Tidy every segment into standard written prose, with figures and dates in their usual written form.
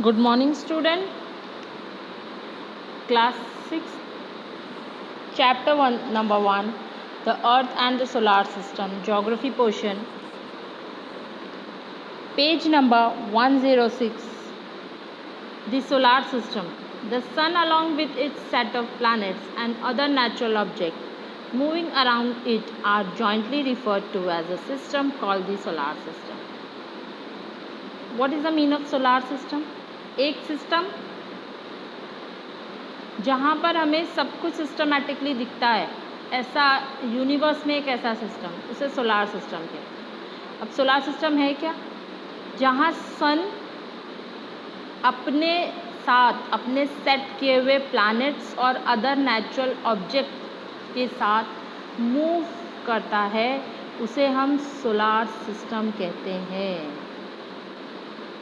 Good morning, student. Class 6, Chapter 1, Number 1, The Earth and the Solar System, Geography portion. Page number 106. The Solar System. The Sun, along with its set of planets and other natural objects moving around it, are jointly referred to as a system called the Solar System. What is the meaning of Solar System? एक system जहाँ पर हमें सब कुछ systematically दिखता है, ऐसा universe में एक ऐसा सिस्टम, उसे सोलार सिस्टम कहते हैं। अब सोलार सिस्टम है क्या? जहाँ सन अपने साथ अपने सेट किए हुए प्लैनेट्स और अदर नेचुरल ऑब्जेक्ट के साथ मूव करता है, उसे हम सोलार सिस्टम कहते हैं।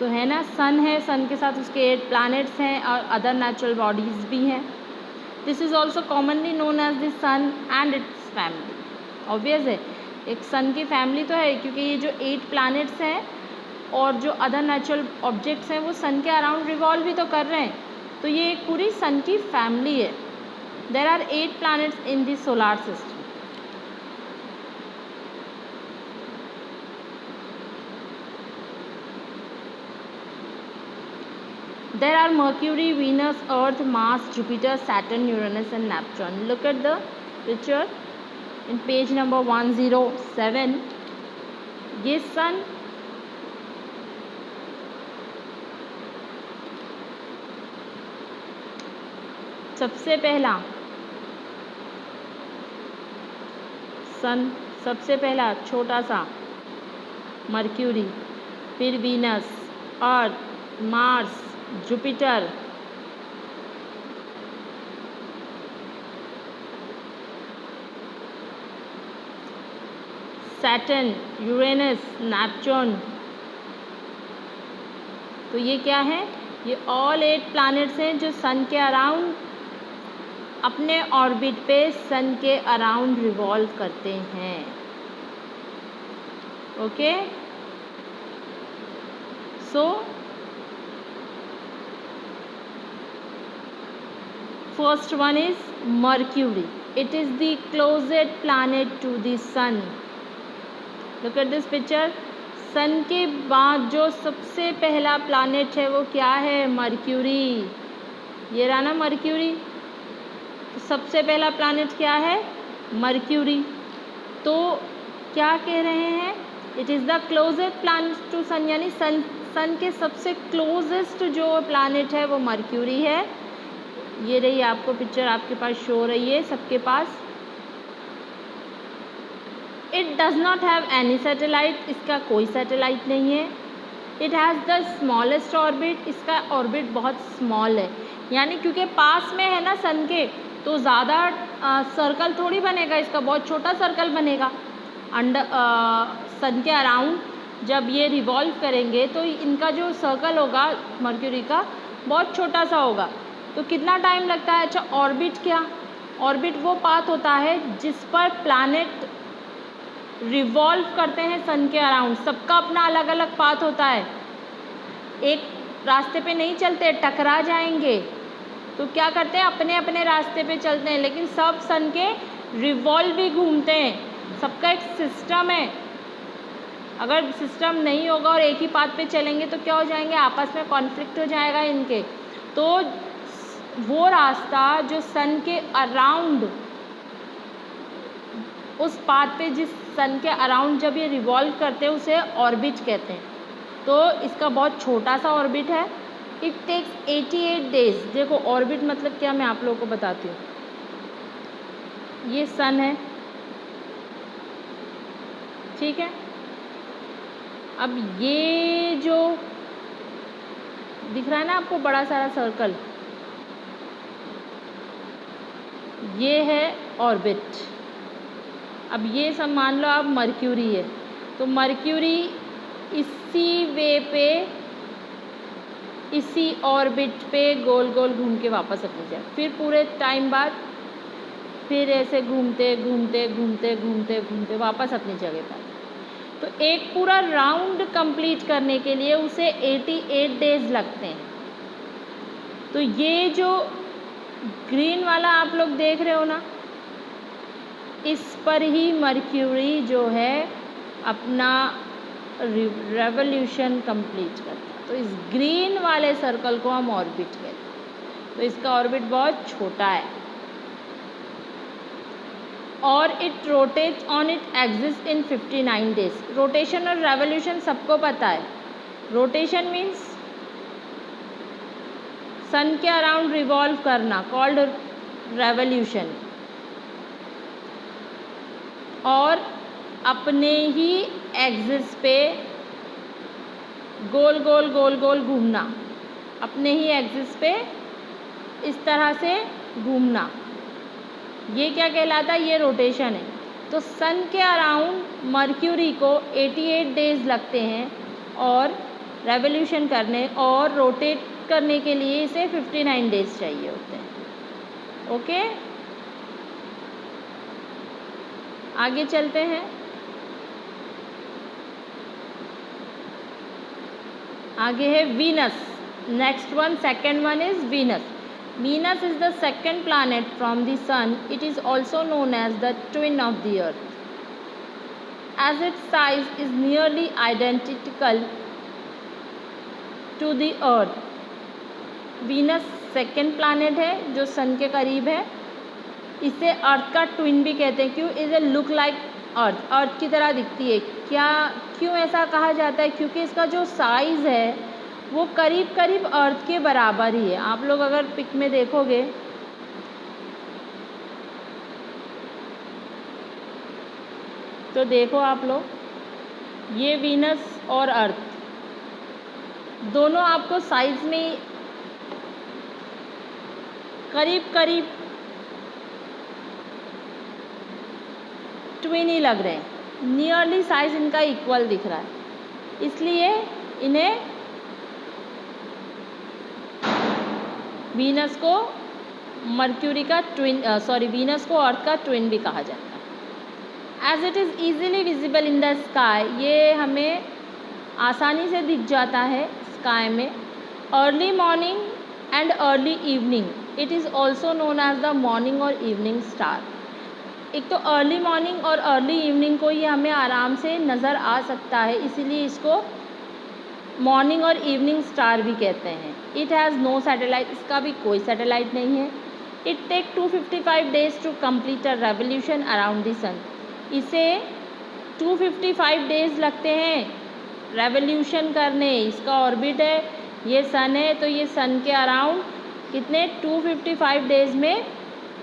तो है ना, सन है, सन के साथ उसके 8 प्लैनेट्स हैं और अदर नेचुरल बॉडीज़ भी हैं। This is also commonly known as the sun and its family. Obvious है, एक सन की फैमिली तो है, क्योंकि ये जो 8 प्लैनेट्स हैं और जो अदर नेचुरल ऑब्जेक्ट्स हैं वो सन के अराउंड रिवॉल्व भी तो कर रहे हैं, तो ये एक पूरी सन की फैमिली है। There are 8 planets in this solar system. There are Mercury, Venus, Earth, Mars, Jupiter, Saturn, Uranus and Neptune. Look at the picture in page number 107. ये सन सबसे पहला छोटा सा मर्क्यूरी, फिर Venus, Earth, Mars, Jupiter, Saturn, Uranus, Neptune. तो ये क्या है? ये ऑल 8 प्लैनेट्स हैं जो सन के अराउंड अपने ऑर्बिट पे सन के अराउंड रिवॉल्व करते हैं। Okay, so first one is Mercury. It is the closest planet to the sun. Look at this picture. सन के बाद जो सबसे पहला प्लैनेट है वो क्या है? मर्क्यूरी। ये रहा ना मर्क्यूरी। तो सबसे पहला प्लैनेट क्या है? मर्क्यूरी। तो क्या कह रहे हैं? It is the closest planet to sun, यानी सन के सबसे क्लोजेस्ट जो प्लैनेट है वो मर्क्यूरी है। ये रही आपको पिक्चर, आपके पास शो हो रही है सबके पास। It does not have any satellite, इसका कोई सैटेलाइट नहीं है। It has the smallest orbit, इसका ऑर्बिट बहुत स्मॉल है, यानी क्योंकि पास में है ना सन के, तो ज़्यादा सर्कल थोड़ी बनेगा, इसका बहुत छोटा सर्कल बनेगा। अंडर सन के अराउंड जब ये रिवॉल्व करेंगे तो इनका जो सर्कल होगा मर्क्यूरी का बहुत छोटा सा होगा। तो कितना टाइम लगता है? अच्छा, ऑर्बिट क्या? ऑर्बिट वो पाथ होता है जिस पर प्लैनेट रिवॉल्व करते हैं सन के अराउंड। सबका अपना अलग अलग पाथ होता है, एक रास्ते पे नहीं चलते, टकरा जाएंगे। तो क्या करते हैं? अपने अपने रास्ते पे चलते हैं, लेकिन सब सन के रिवॉल्व भी घूमते हैं। सबका एक सिस्टम है। अगर सिस्टम नहीं होगा और एक ही पाथ पे चलेंगे तो क्या हो जाएंगे? आपस में कॉन्फ्लिक्ट हो जाएगा इनके। तो वो रास्ता जो सन के अराउंड, उस पाथ पे जिस सन के अराउंड जब ये रिवॉल्व करते हैं उसे ऑर्बिट कहते हैं। तो इसका बहुत छोटा सा ऑर्बिट है। It takes 88 days. देखो ऑर्बिट मतलब क्या, मैं आप लोगों को बताती हूँ। ये सन है, ठीक है। अब ये जो दिख रहा है ना आपको बड़ा सारा सर्कल, ये है ऑर्बिट। अब ये सब मान लो आप मर्क्यूरी है, तो मर्क्यूरी इसी वे पे, इसी ऑर्बिट पे गोल गोल घूम के वापस अपनी जगह, फिर पूरे टाइम बाद फिर ऐसे घूमते घूमते घूमते घूमते घूमते वापस अपनी जगह पर। तो एक पूरा राउंड कंप्लीट करने के लिए उसे 88 डेज लगते हैं। तो ये जो ग्रीन वाला आप लोग देख रहे हो ना, इस पर ही मर्क्यूरी जो है अपना रेवोल्यूशन कंप्लीट करता है। तो इस ग्रीन वाले सर्कल को हम ऑर्बिट कहते हैं। तो इसका ऑर्बिट बहुत छोटा है और it rotates on it axis in 59 days. Rotation और रेवोल्यूशन सबको पता है। रोटेशन मीन्स सन के अराउंड रिवॉल्व करना, कॉल्ड रेवोल्यूशन, और अपने ही एक्सिस पे गोल गोल गोल गोल घूमना, अपने ही एक्सिस पे इस तरह से घूमना, ये क्या कहलाता है? ये रोटेशन है। तो सन के अराउंड मर्क्यूरी को 88 डेज लगते हैं और रेवोल्यूशन करने और रोटेट करने के लिए इसे 59 डेज चाहिए होते हैं। ओके, आगे चलते हैं। आगे है Venus. Next one, second one is Venus. Venus is the second planet from the sun. It is also known as the twin of the earth. As its size is nearly identical to the Earth. Venus second planet है जो सन के करीब है। इसे अर्थ का twin भी कहते हैं। क्यों? Is a look like earth, earth की तरह दिखती है। क्या, क्यों ऐसा कहा जाता है? क्योंकि इसका जो साइज़ है वो करीब करीब अर्थ के बराबर ही है। आप लोग अगर पिक में देखोगे तो देखो आप लोग, ये वीनस और अर्थ दोनों आपको साइज में करीब करीब ट्विन ही लग रहे हैं। नियरली साइज इनका इक्वल दिख रहा है, इसलिए इन्हें वीनस को मर्क्यूरी का ट्विन, वीनस को अर्थ का ट्विन भी कहा जाता है। As it is easily visible in the sky, ये हमें आसानी से दिख जाता है स्काई में। Early morning and early evening, it is also known as the morning और इवनिंग स्टार। एक तो अर्ली मॉर्निंग और अर्ली इवनिंग को ये हमें आराम से नज़र आ सकता है, इसीलिए इसको मॉर्निंग और इवनिंग स्टार भी कहते हैं। इट हैज़ नो सैटेलाइट, इसका भी कोई सैटेलाइट नहीं है। It take 255 days to complete a revolution around the sun. इसे 255 डेज लगते हैं रेवोल्यूशन करने। इसका ऑर्बिट है, ये सन है, तो ये सन के अराउंड कितने 255 डेज में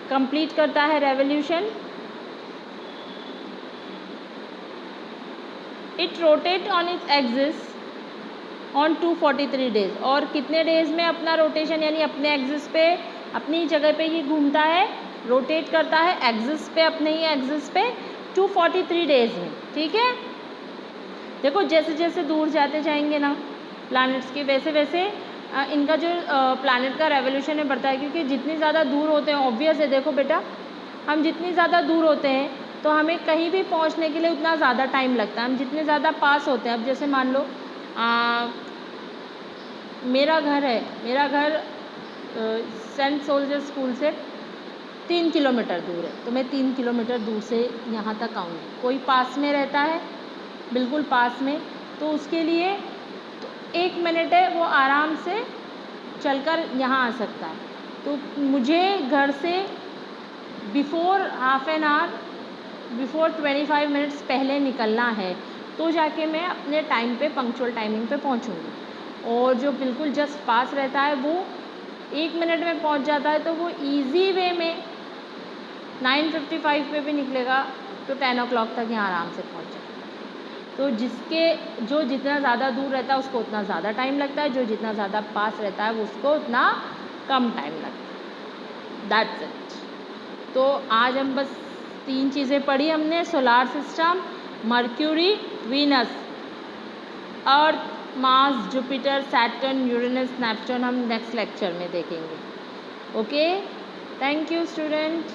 कंप्लीट करता है revolution. It rotate on its axis on 243 days, और कितने डेज में अपना रोटेशन, यानी अपने एक्सिस पे, अपनी जगह पे ये घूमता है, रोटेट करता है एक्सिस पे, अपने ही एक्सिस पे 243 डेज में। ठीक है, देखो जैसे जैसे दूर जाते जाएंगे ना प्लैनेट्स के, वैसे वैसे इनका जो प्लैनेट का रेवोल्यूशन है बढ़ता है। क्योंकि जितनी ज़्यादा दूर होते हैं, ऑब्वियस है, देखो बेटा, हम जितनी ज़्यादा दूर होते हैं तो हमें कहीं भी पहुंचने के लिए उतना ज़्यादा टाइम लगता है। हम जितने ज़्यादा पास होते हैं, अब जैसे मान लो मेरा घर है, मेरा घर सेंट सोल्जर स्कूल से 3 किलोमीटर दूर है, तो मैं 3 किलोमीटर दूर से यहाँ तक आऊँगी। कोई पास में रहता है, बिल्कुल पास में, तो उसके लिए तो 1 मिनट है, वो आराम से चलकर यहाँ आ सकता है। तो मुझे घर से before half an hour, before 25 minutes पहले निकलना है, तो जाके मैं अपने टाइम पे, पंक्चुअल टाइमिंग पे पहुँचूँगी। और जो बिल्कुल जस्ट पास रहता है वो 1 मिनट में पहुँच जाता है, तो वो इजी वे में 9:55 पे भी निकलेगा तो 10 o'clock तक यहाँ आराम से पहुँच जाएगा। तो जो जितना ज़्यादा दूर रहता है उसको उतना ज़्यादा टाइम लगता है, जो जितना ज़्यादा पास रहता है वो उसको उतना कम टाइम लगता है। That's it. तो आज हम बस 3 चीज़ें पढ़ी हमने, solar system, Mercury, Venus, Earth, Mars, Jupiter, Saturn, Uranus, Neptune हम नेक्स्ट लेक्चर में देखेंगे। Okay, thank you student.